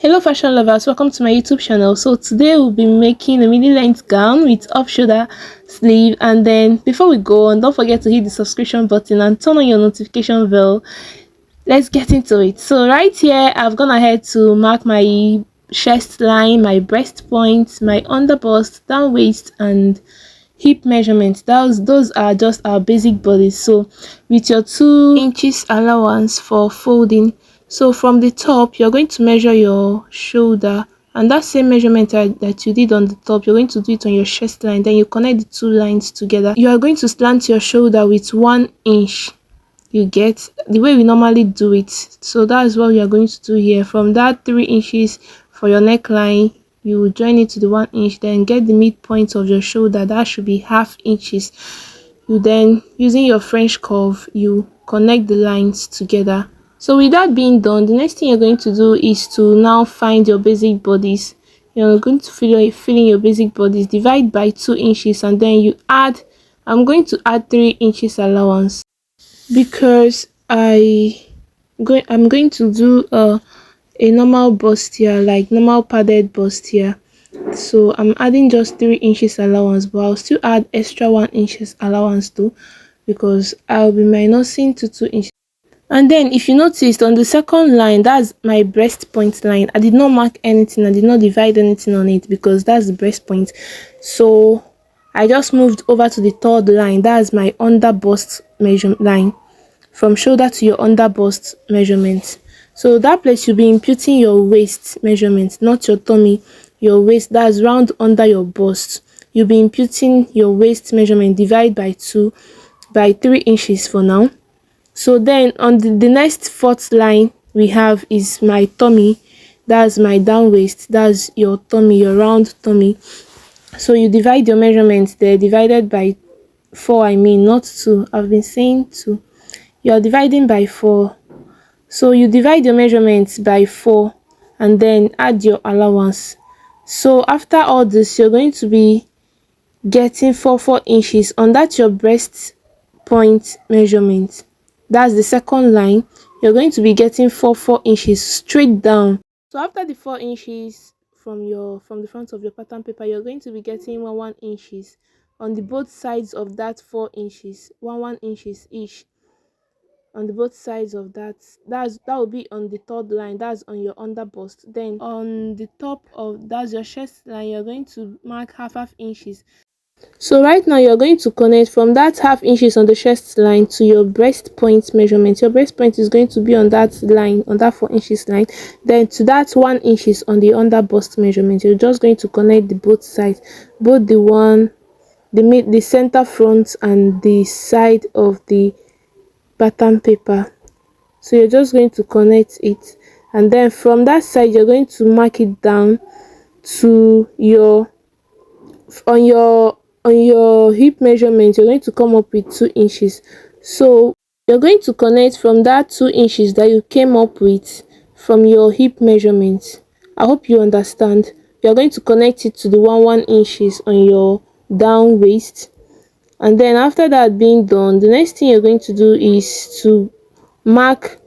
Hello fashion lovers, welcome to my YouTube channel. So today we'll be making a mini length gown with off shoulder sleeve, and then before we go on, don't forget to hit the subscription button and turn on your notification bell. Let's get into it. So right here I've gone ahead to mark my chest line, my breast point, my under bust, down waist and hip measurements. Those are just our basic bodies. So with your 2 inches allowance for folding, so from the top you're going to measure your shoulder, and that same measurement that you did on the top, you're going to do it on your chest line. Then you connect the two lines together. You are going to slant your shoulder with 1 inch. You get the way we normally do it. So that's what we are going to do here. From that 3 inches for your neckline, you will join it to the 1 inch, then get the midpoint of your shoulder. That should be ½ inches. You then, using your French curve, you connect the lines together. So with that being done, the next thing you're going to do is to now find your basic bodies. You're going to fill in your basic bodies, divide by 2 inches, and then you add, I'm going to add 3 inches allowance because I'm going to do a normal bust here, like normal padded bust here. So I'm adding just 3 inches allowance, but I'll still add extra 1 inches allowance too, because I'll be minusing to 2 inches. And then if you noticed on the second line, that's my breast point line, I did not mark anything, I did not divide anything on it because that's the breast point. So I just moved over to the third line, that's my under bust measurement line, from shoulder to your under bust measurement. So that place you'll be imputing your waist measurement, not your tummy, your waist, that's round under your bust. You'll be imputing your waist measurement, divide by 2 by 3 inches for now. So then on the next fourth line we have is my tummy, that's my down waist, that's your tummy, your round tummy. So you divide your measurements there, divided by 4, I mean not 2, I've been saying 2. You are dividing by 4. So you divide your measurements by 4 and then add your allowance. So after all this, you're going to be getting 4 inches on that your breast point measurement. That's the second line. You're going to be getting 4 inches straight down. So after the 4 inches from the front of your pattern paper, you're going to be getting 1 inches on the both sides of that 4 inches, 1 inches each on the both sides of that. That will be on the third line, that's on your under bust. Then on the top of that's your chest line, you're going to mark half inches. So right now you're going to connect from that ½ inches on the chest line to your breast point measurement. Your breast point is going to be on that line, on that 4 inches line. Then to that 1 inches on the under bust measurement, you're just going to connect the both sides, both the center front and the side of the pattern paper. So you're just going to connect it, and then from that side you're going to mark it down to your on your hip measurement. You're going to come up with 2 inches. So you're going to connect from that 2 inches that you came up with from your hip measurement. I hope you understand. You're going to connect it to the 1 inches on your down waist. And then after that being done, the next thing you're going to do is to mark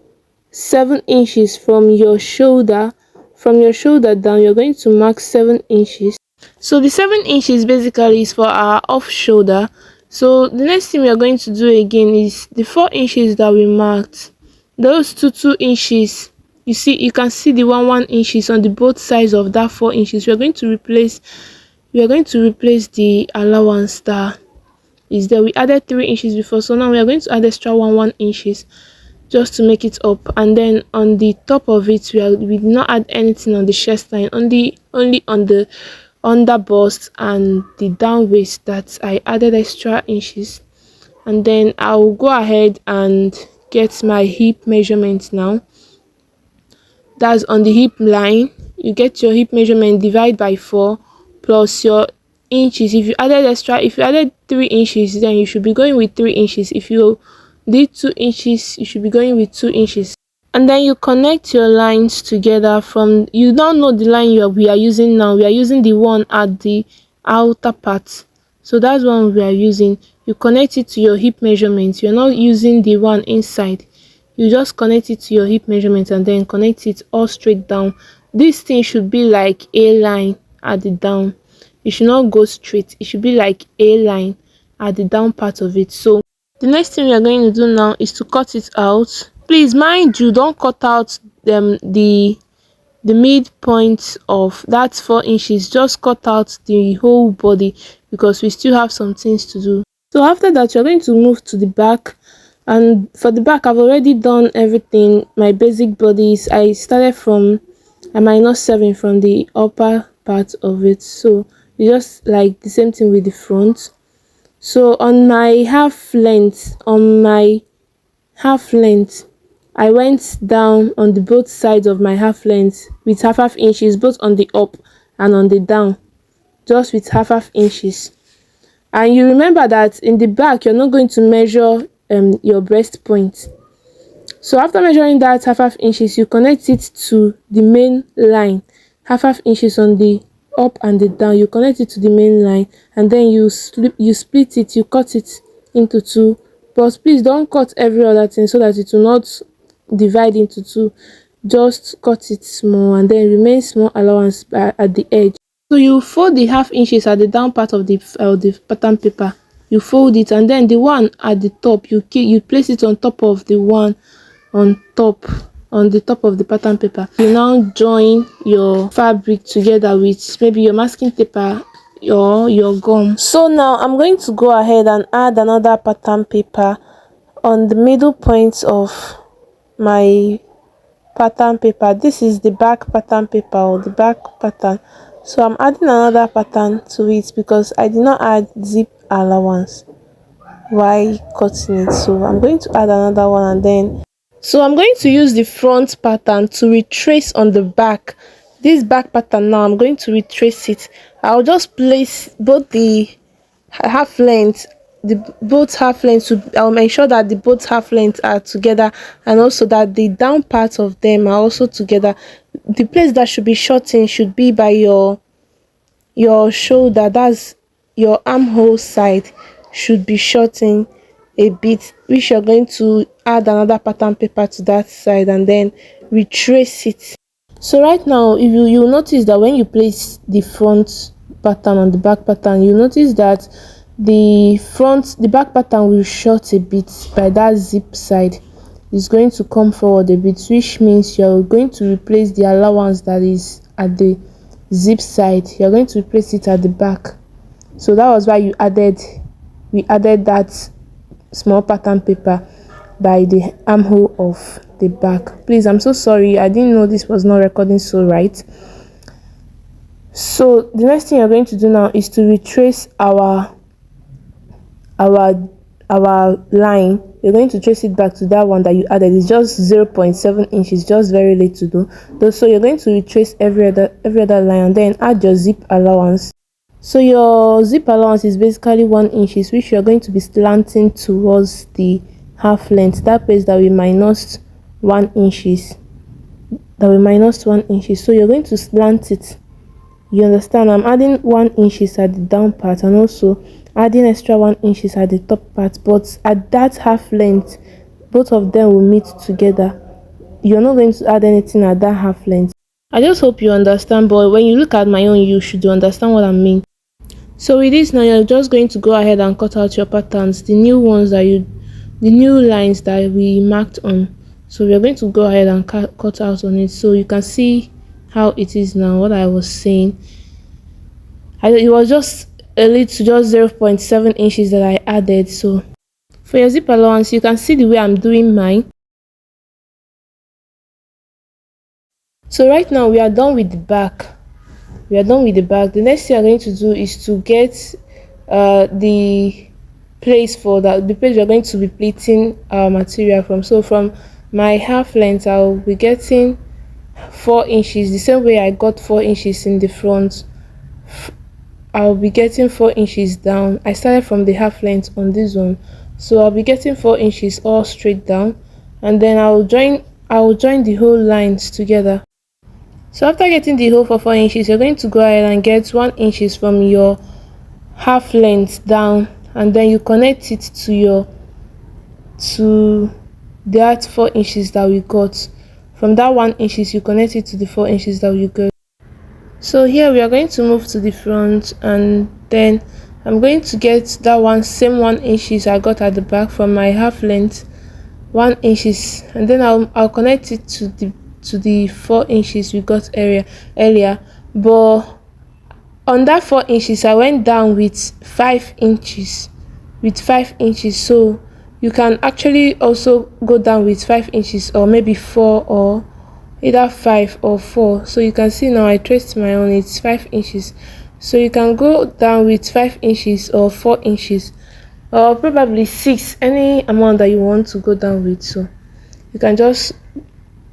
7 inches from your shoulder. From your shoulder down, you're going to mark 7 inches. So the 7 inches basically is for our off shoulder. So the next thing we are going to do again is the 4 inches that we marked, those 2 inches. You can see the 1 inches on the both sides of that 4 inches. We are going to replace the allowance that is there. We added 3 inches before, so now we are going to add extra 1 inches just to make it up. And then on the top of it, we did not add anything on the chest line, only on the under bust and the down waist that I added extra inches. And then I'll go ahead and get my hip measurement now. That's on the hip line. You get your hip measurement, divide by 4 plus your inches. If you added 3 inches, then you should be going with 3 inches. If you did 2 inches, you should be going with 2 inches. And then you connect your lines together. From you don't know the line we are using now. We are using the one at the outer part, so that's one we are using. You connect it to your hip measurement. You're not using the one inside. You just connect it to your hip measurement and then connect it all straight down this thing should be like a line at the down. It should not go straight, it should be like a line at the down part of it. So the next thing we are going to do now is to cut it out. Please mind you, don't cut out the midpoint of that 4 inches. Just cut out the whole body because we still have some things to do. So after that, you're going to move to the back, and for the back I've already done everything. My basic bodies, I started from a -7 from the upper part of it, so it's just like the same thing with the front. So on my half length, I went down on the both sides of my half length with half inches, both on the up and on the down, just with half inches. And you remember that in the back you're not going to measure your breast point. So after measuring that half inches, you connect it to the main line. Half inches on the up and the down, you connect it to the main line, and then you split it, you cut it into two. But please don't cut every other thing so that it will not divide into two. Just cut it small and then remain small allowance at the edge. So you fold the half inches at the down part of the pattern paper. You fold it, and then the one at the top, you place it on top of the one on the top of the pattern paper. You now join your fabric together with maybe your masking paper or your gum. So now I'm going to go ahead and add another pattern paper on the middle point of my pattern paper. This is the back pattern paper, or the back pattern. So I'm adding another pattern to it because I did not add zip allowance while cutting it. So I'm going to add another one, and then I'm going to use the front pattern to retrace on the back. This back pattern now, I'm going to retrace it. I'll just place both the half length, I'll ensure that the both half lengths are together, and also that the down part of them are also together. The place that should be shortened should be by your shoulder, that's your armhole side should be shortened a bit, which you're going to add another pattern paper to that side and then retrace it. So right now, if you'll notice that when you place the front pattern on the back pattern, you notice that the back pattern will short a bit by that zip side. It's going to come forward a bit, which means you're going to replace the allowance that is at the zip side. You're going to replace it at the back. So that was why we added that small pattern paper by the armhole of the back. Please, I'm so sorry, I didn't know this was not recording so right. So the next thing you're going to do now is to retrace our line. You're going to trace it back to that one that you added. It's just 0.7 inches, just very little to do. So you're going to retrace every other line and then add your zip allowance. So your zip allowance is basically 1 inch, which you're going to be slanting towards the half length. That place that we minus 1 inches. So you're going to slant it. You understand? I'm adding 1 inches at the down part and also adding extra 1 inches at the top part, but at that half length both of them will meet together. You're not going to add anything at that half length. I just hope you understand, but when you look at my own, you should understand what I mean. So with this now, you're just going to go ahead and cut out your patterns, the new lines that we marked on. So we're going to go ahead and cut out on it, so you can see how it is now. What I was saying, it was just a little, just 0.7 inches that I added. So for your zip allowance, you can see the way I'm doing mine. So right now we are done with the back. The next thing I'm going to do is to get the place we're going to be pleating our material from. So from my half length, I'll be getting 4 inches, the same way I got 4 inches in the front. I'll be getting 4 inches down. I started from the half length on this one, so I'll be getting 4 inches all straight down, and then I'll join the whole lines together. So after getting the whole for 4 inches, you're going to go ahead and get 1 inches from your half length down, and then you connect it to that 4 inches that we got from that 1 inches you connect it to the 4 inches that you got. So here we are going to move to the front, and then I'm going to get that same 1 inches I got at the back from my half length 1 inches, and then I'll connect it to the 4 inches we got earlier. But on that 4 inches I went down with 5 inches, so you can actually also go down with 5 inches, or maybe 4, or either 5 or 4. So you can see now I traced my own, it's 5 inches. So you can go down with 5 inches or 4 inches, or probably 6, any amount that you want to go down with. So you can just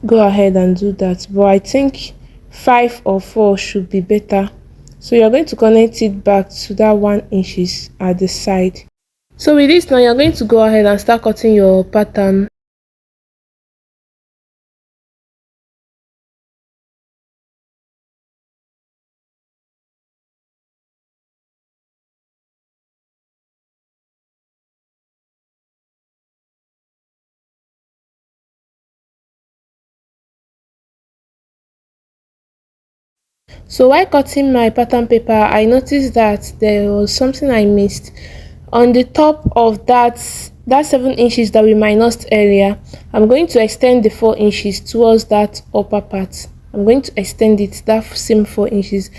go ahead and do that, but I think 5 or 4 should be better. So you're going to connect it back to that 1 inches at the side. So with this now, you're going to go ahead and start cutting your pattern. So while cutting my pattern paper, I noticed that there was something I missed. On the top of that 7 inches that we minused earlier, I'm going to extend the 4 inches towards that upper part. I'm going to extend it that same 4 inches.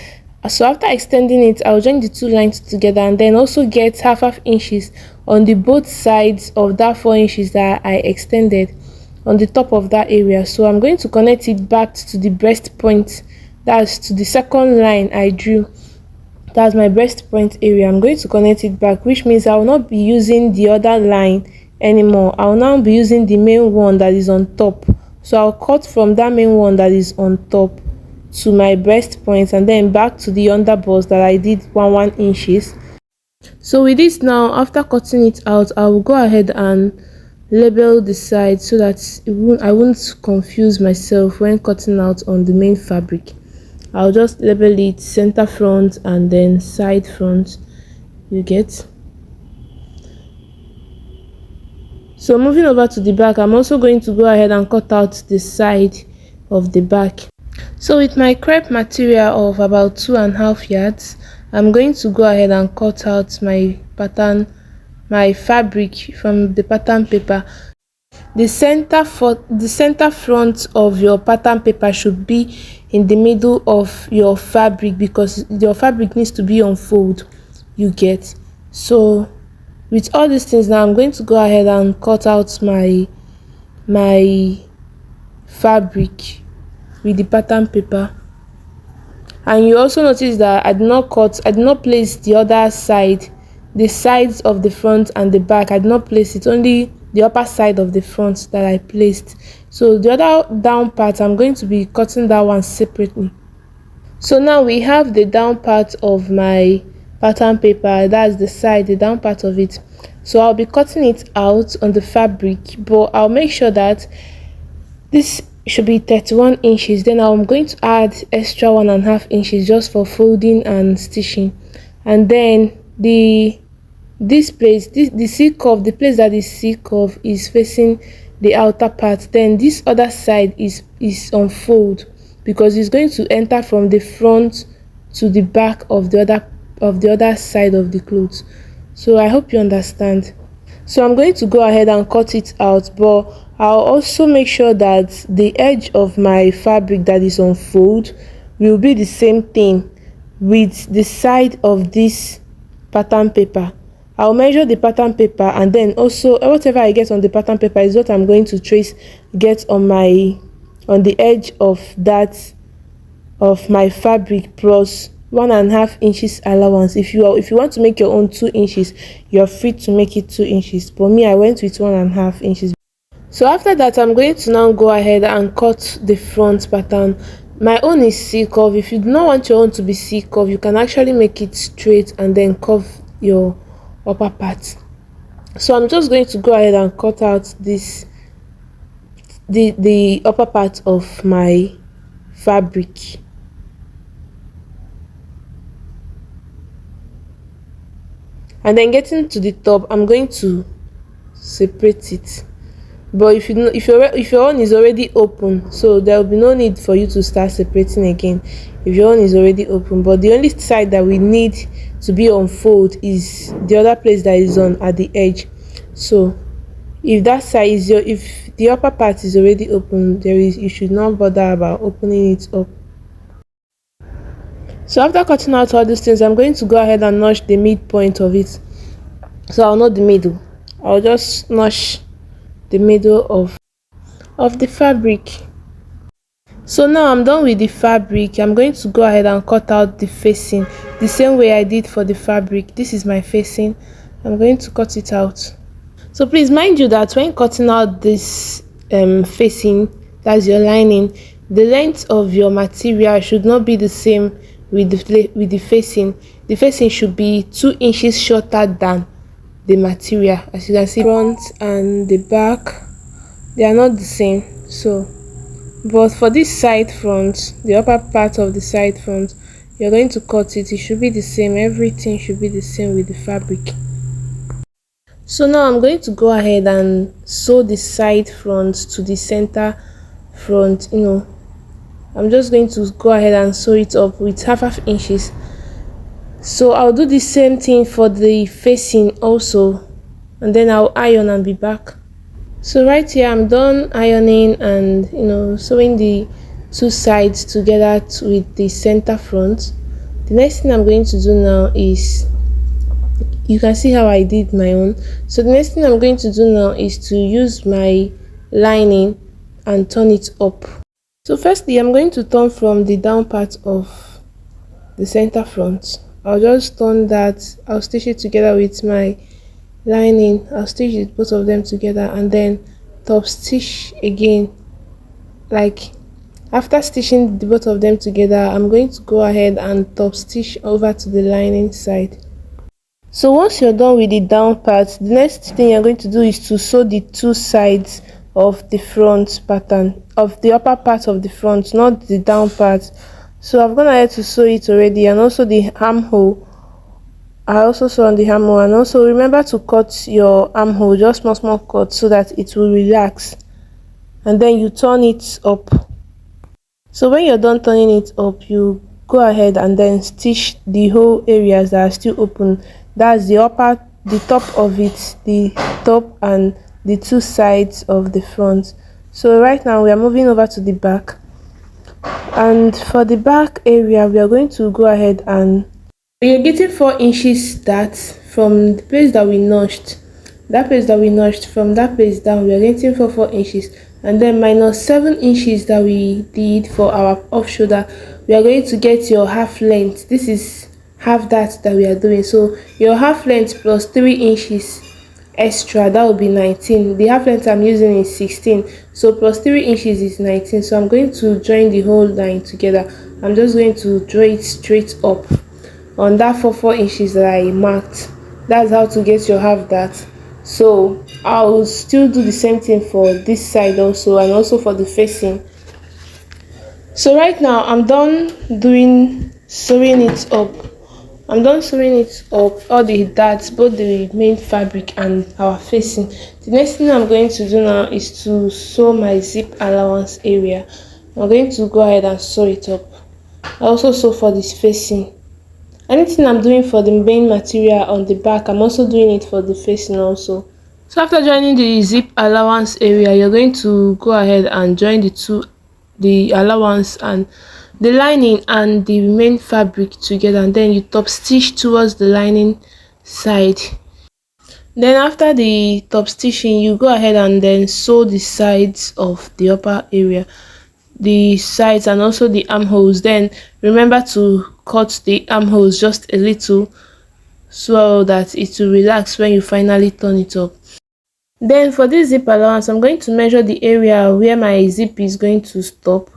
So after extending it, I'll join the two lines together, and then also get half inches on the both sides of that 4 inches that I extended on the top of that area. So I'm going to connect it back to the breast point, that's to the second line I drew. That's my breast point area. I'm going to connect it back, which means I will not be using the other line anymore. I will now be using the main one that is on top. So I'll cut from that main one that is on top to my breast point, and then back to the underbust that I did 1 inches. So with this now, after cutting it out, I will go ahead and label the side so that I won't confuse myself when cutting out on the main fabric. I'll just label it center front and then side front, you get. So moving over to the back, I'm also going to go ahead and cut out the side of the back. So with my crepe material of about 2.5 yards, I'm going to go ahead and cut out my fabric from the pattern paper. The center front of your pattern paper should be in the middle of your fabric, because your fabric needs to be on fold, you get. So with all these things now, I'm going to go ahead and cut out my fabric with the pattern paper. And you also notice that I did not place the other side, the sides of the front and the back. I did not place it, only the upper side of the front that I placed. So the other down part, I'm going to be cutting that one separately. So now we have the down part of my pattern paper, that's the side, the down part of it. So I'll be cutting it out on the fabric, but I'll make sure that this should be 31 inches. Then I'm going to add extra 1.5 inches just for folding and stitching. And then this place, the C curve, the place that the C curve is facing the outer part, then this other side is on fold, because it's going to enter from the front to the back of the other side of the clothes. So I hope you understand. So I'm going to go ahead and cut it out, but I'll also make sure that the edge of my fabric that is on fold will be the same thing with the side of this pattern paper. I'll measure the pattern paper, and then also whatever I get on the pattern paper is what I'm going to get on the edge of my fabric, plus 1.5 inches allowance. If you want to make your own 2 inches, you're free to make it 2 inches, but me, I went with 1.5 inches. So after that, I'm going to now go ahead and cut the front pattern. My own is C curve. If you do not want your own to be C curve, you can actually make it straight and then curve your upper part. So I'm just going to go ahead and cut out the upper part of my fabric. And then getting to the top, I'm going to separate it. But if your own is already open, so there will be no need for you to start separating again if your own is already open. But the only side that we need to be on fold is the other place that is on at the edge. So if that side is your if the upper part is already open, there is you should not bother about opening it up. So after cutting out all these things, I'm going to go ahead and notch the midpoint of it. So I'll not the middle, I'll just notch the middle of the fabric. So now I'm done with the fabric. I'm going to go ahead and cut out the facing the same way I did for the fabric. This is my facing. I'm going to cut it out. So please mind you that when cutting out this facing, that's your lining, the length of your material should not be the same with the facing. The facing should be 2 inches shorter than the material. As you can see, front and the back, they are not the same. So but for this side front, the upper part of the side front, you're going to cut it should be the same. Everything should be the same with the fabric. So now I'm going to go ahead and sew the side front to the center front. I'm just going to go ahead and sew it up with half inches. So I'll do the same thing for the facing also, and then I'll iron and be back. So right here I'm done ironing and sewing the two sides together with the center front. The next thing I'm going to do now is, you can see how I did my own. So the next thing I'm going to do now is to use my lining and turn it up. So firstly, I'm going to turn from the down part of the center front. I'll just turn that, I'll stitch it together with my lining. I'll stitch both of them together and then top stitch again. Like after stitching the both of them together, I'm going to go ahead and top stitch over to the lining side. So once you're done with the down part, the next thing you're going to do is to sew the two sides of the front pattern, of the upper part of the front, not the down part. So I've gone ahead to sew it already, and also the armhole. I also sew on the armhole, and also remember to cut your armhole, just small cut, so that it will relax, and then you turn it up. So when you're done turning it up, you go ahead and then stitch the whole areas that are still open. That's the upper, the top of it, the top and the two sides of the front. So right now we are moving over to the back, and for the back area we are going to go ahead and we are getting 4 inches start from the place that we notched. From that place down, we are getting 4 inches, and then minus 7 inches that we did for our off shoulder. We are going to get your half length. This is half that we are doing. So your half length plus 3 inches extra, that will be 19. The half length I'm using is 16, so plus 3 inches is 19. So I'm going to join the whole line together. I'm just going to draw it straight up on that 4 inches that I marked. That's how to get your half that. So I'll still do the same thing for this side also, and also for the facing. So right now I'm done sewing it up. All the darts, both the main fabric and our facing. The next thing I'm going to do now is to sew my zip allowance area. I'm going to go ahead and sew it up. I also sew for this facing. Anything I'm doing for the main material on the back, I'm also doing it for the facing also. So after joining the zip allowance area, you're going to go ahead and join the allowance and the lining and the main fabric together, and then you top stitch towards the lining side. Then after the top stitching, you go ahead and then sew the sides of the upper area, the sides and also the armholes. Then remember to cut the armholes just a little so that it will relax when you finally turn it up. Then for this zip allowance, I'm going to measure the area where my zip is going to stop,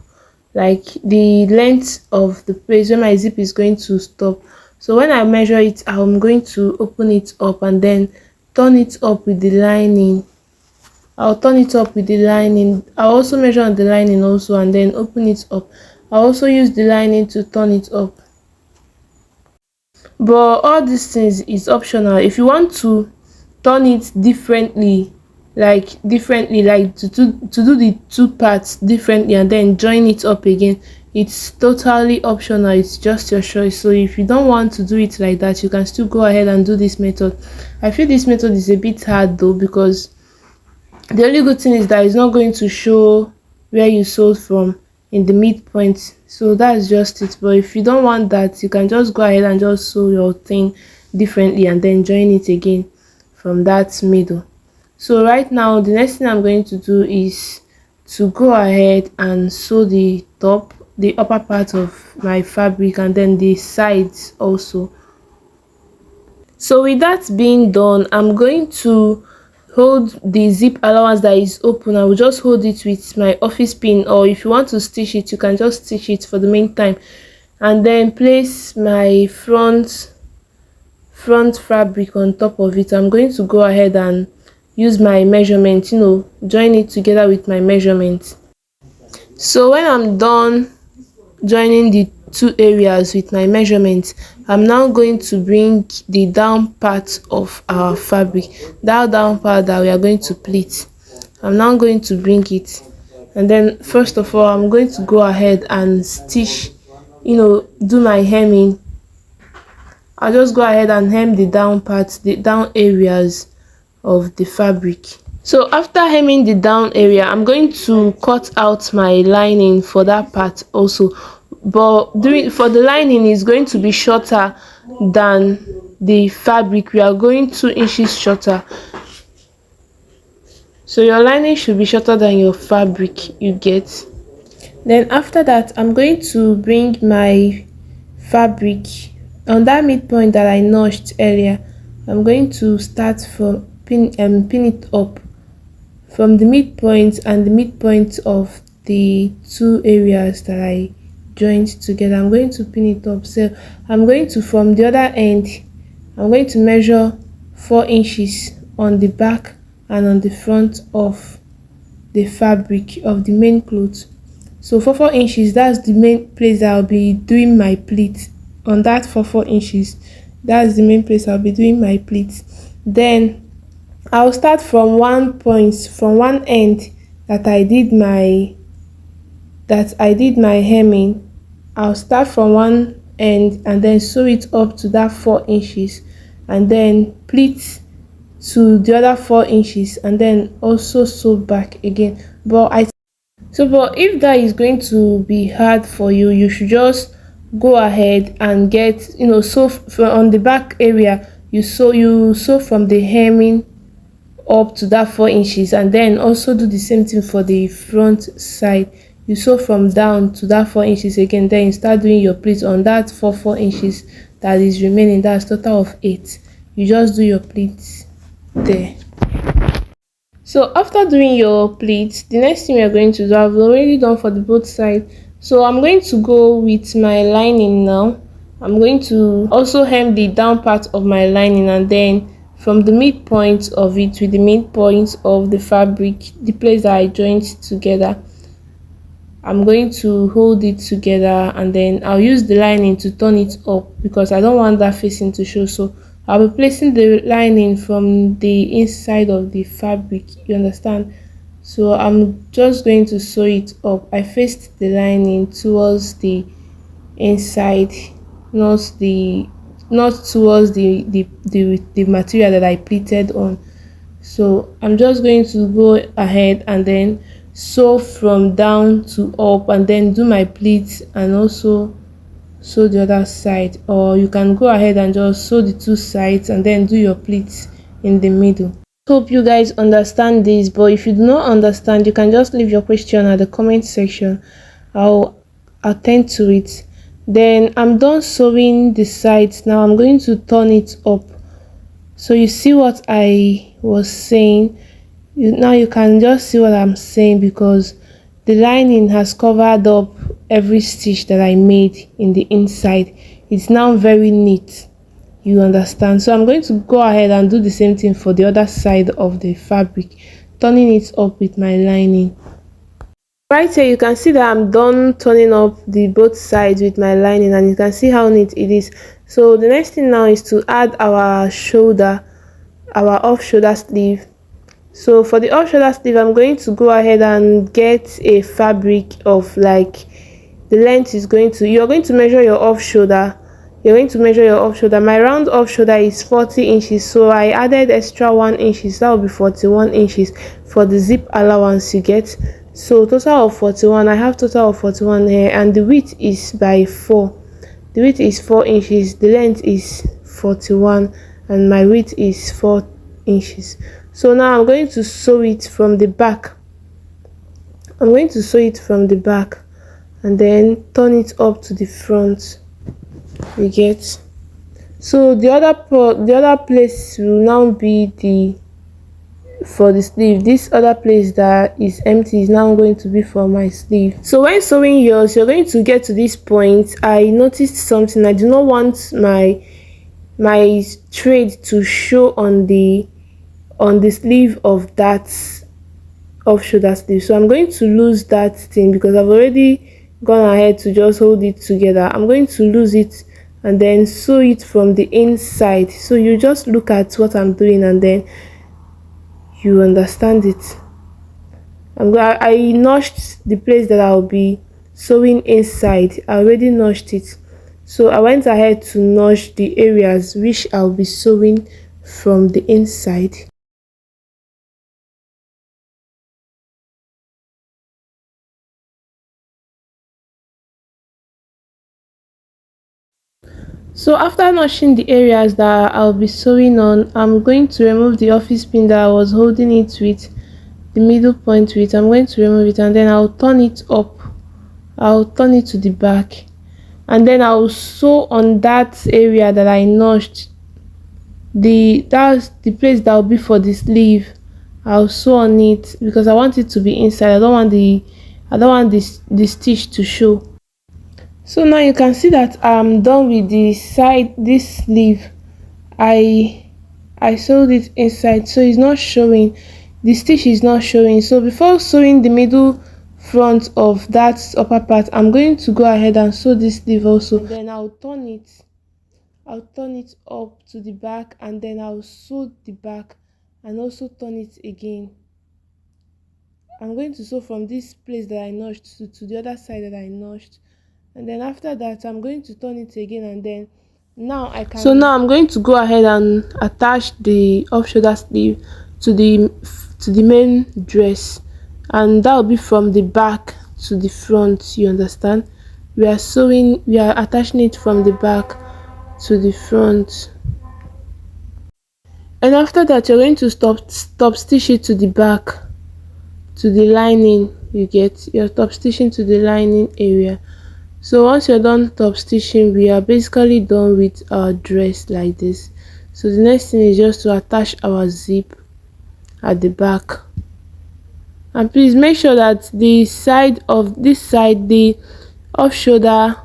like the length of the place where my zip is going to stop. So when I measure it, I'm going to open it up and then turn it up with the lining. I'll turn it up with the lining. I'll also measure on the lining also and then open it up. I'll also use the lining to turn it up. But all these things is optional. If you want to turn it differently, like differently, like to do the two parts differently and then join it up again. It's totally optional, it's just your choice. So if you don't want to do it like that, you can still go ahead and do this method. I feel this method is a bit hard though, because the only good thing is that it's not going to show where you sewed from in the midpoint. So that's just it. But if you don't want that, you can just go ahead and just sew your thing differently and then join it again from that middle. So right now, the next thing I'm going to do is to go ahead and sew the top, the upper part of my fabric, and then the sides also. So with that being done, I'm going to hold the zip allowance that is open. I will just hold it with my office pin, or if you want to stitch it, you can just stitch it for the meantime, and then place my front fabric on top of it. I'm going to go ahead and use my measurement, join it together with my measurement. So when I'm done joining the two areas with my measurement, I'm now going to bring the down part of our fabric, that down part that we are going to pleat. I'm now going to bring it, and then first of all, I'm going to go ahead and stitch, do my hemming. I'll just go ahead and hem the down parts, the down areas of the fabric. So after hemming the down area, I'm going to cut out my lining for that part also, but for the lining is going to be shorter than the fabric. We are going 2 inches shorter, so your lining should be shorter than your fabric, you get. Then after that, I'm going to bring my fabric on that midpoint that I notched earlier. I'm going to start from pin it up from the midpoint and the midpoint of the two areas that I joined together. I'm going to pin it up. So I'm going to, from the other end, I'm going to measure 4 inches on the back and on the front of the fabric of the main cloth. So for 4 inches, that's the main place I'll be doing my pleat. On that, for 4 inches, that's the main place I'll be doing my pleats. Then I'll start from one point, from one end that I did my hemming. I'll start from one end and then sew it up to that 4 inches, and then pleat to the other 4 inches, and then also sew back again. But if that is going to be hard for you, you should just go ahead and get, sew on the back area. You sew from the hemming up to that 4 inches, and then also do the same thing for the front side. You sew from down to that 4 inches again, then you start doing your pleats on that 4 inches that is remaining. That's total of 8. You just do your pleats there. So after doing your pleats, the next thing we are going to do, I've already done for the both sides, so I'm going to go with my lining now. I'm going to also hem the down part of my lining, and then from the midpoint of it with the midpoint of the fabric, the place that I joined together, I'm going to hold it together, and then I'll use the lining to turn it up because I don't want that facing to show. So I'll be placing the lining from the inside of the fabric, you understand? So I'm just going to sew it up. I faced the lining towards the inside, not towards the material that I pleated on. So I'm just going to go ahead and then sew from down to up, and then do my pleats and also sew the other side, or you can go ahead and just sew the 2 sides and then do your pleats in the middle. Hope you guys understand this, but if you do not understand, you can just leave your question at the comment section. I'll attend to it. Then I'm done sewing the sides. Now I'm going to turn it up. So you see what I was saying. Now you can just see what I'm saying, because the lining has covered up every stitch that I made in the inside. It's now very neat, you understand? So I'm going to go ahead and do the same thing for the other side of the fabric, turning it up with my lining. Right here you can see that I'm done turning up the both sides with my lining, and you can see how neat it is. So the next thing now is to add our off shoulder sleeve. So for the off shoulder sleeve, I'm going to go ahead and get a fabric of like the length is going to, you're going to measure your off shoulder. You're going to measure your off shoulder. My round off shoulder is 40 inches, so I added extra 1 inches. That will be 41 inches for the zip allowance, you get. So total of 41. I have total of 41 here, and the width is by 4. The width is 4 inches, the length is 41, and my width is 4 inches. So now I'm going to sew it from the back. I'm going to sew it from the back and then turn it up to the front, you get. So the other place will now be the, for the sleeve, this other place that is empty is now going to be for my sleeve. So when sewing yours, you're going to get to this point. I noticed something. I do not want my thread to show on the sleeve of that off shoulder sleeve, so I'm going to lose that thing because I've already gone ahead to just hold it together. I'm going to lose it and then sew it from the inside. So you just look at what I'm doing and then you understand it. I notched the place that I'll be sewing inside. I already notched it, so I went ahead to notch the areas which I'll be sewing from the inside. So after notching the areas that I'll be sewing on, I'm going to remove the office pin that I was holding it with, the middle point with. I'm going to remove it and then I'll turn it up. I'll turn it to the back and then I'll sew on that area that I notched. That's the place that will be for the sleeve. I'll sew on it because I want it to be inside. I don't want the stitch to show. So now you can see that I'm done with the side, this sleeve. I sewed it inside, so it's not showing, the stitch is not showing. So before sewing the middle front of that upper part, I'm going to go ahead and sew this sleeve also, and then I'll turn it up to the back and then I'll sew the back and also turn it again. I'm going to sew from this place that I notched to the other side that I notched, and then after that I'm going to turn it again, and then now I can. So now I'm going to go ahead and attach the off shoulder sleeve to the main dress, and that will be from the back to the front, you understand. We are attaching it from the back to the front, and after that you're going to stop stitch it to the back, to the lining, you get. You're top stitching to the lining area. So once you're done top stitching, we are basically done with our dress like this. So the next thing is just to attach our zip at the back, and please make sure that the side of this side, the off shoulder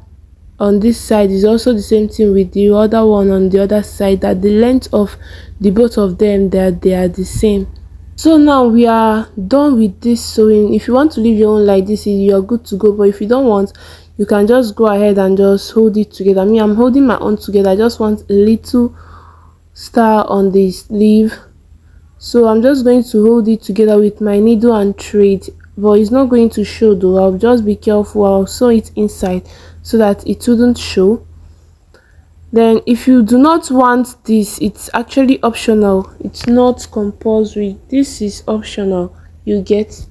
on this side, is also the same thing with the other one on the other side, that the length of the both of them, that they are the same. So now we are done with this sewing. If you want to leave your own like this, you are good to go, but if you don't want, you can just go ahead and just hold it together. Me, I'm holding my own together. I just want a little star on the sleeve, so I'm just going to hold it together with my needle and thread, but it's not going to show though. I'll just be careful. I'll sew it inside so that it wouldn't show. Then if you do not want this, it's actually optional, it's not compulsory. This is optional, you get.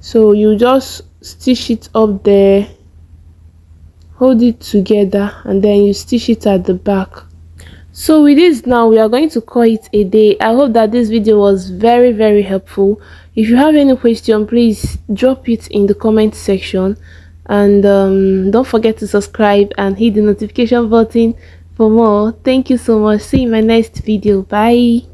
So you just stitch it up there, hold it together, and then you stitch it at the back. So with this, now we are going to call it a day. I hope that this video was very helpful. If you have any question, please drop it in the comment section, and don't forget to subscribe and hit the notification button for more. Thank you so much. See you in my next video. Bye.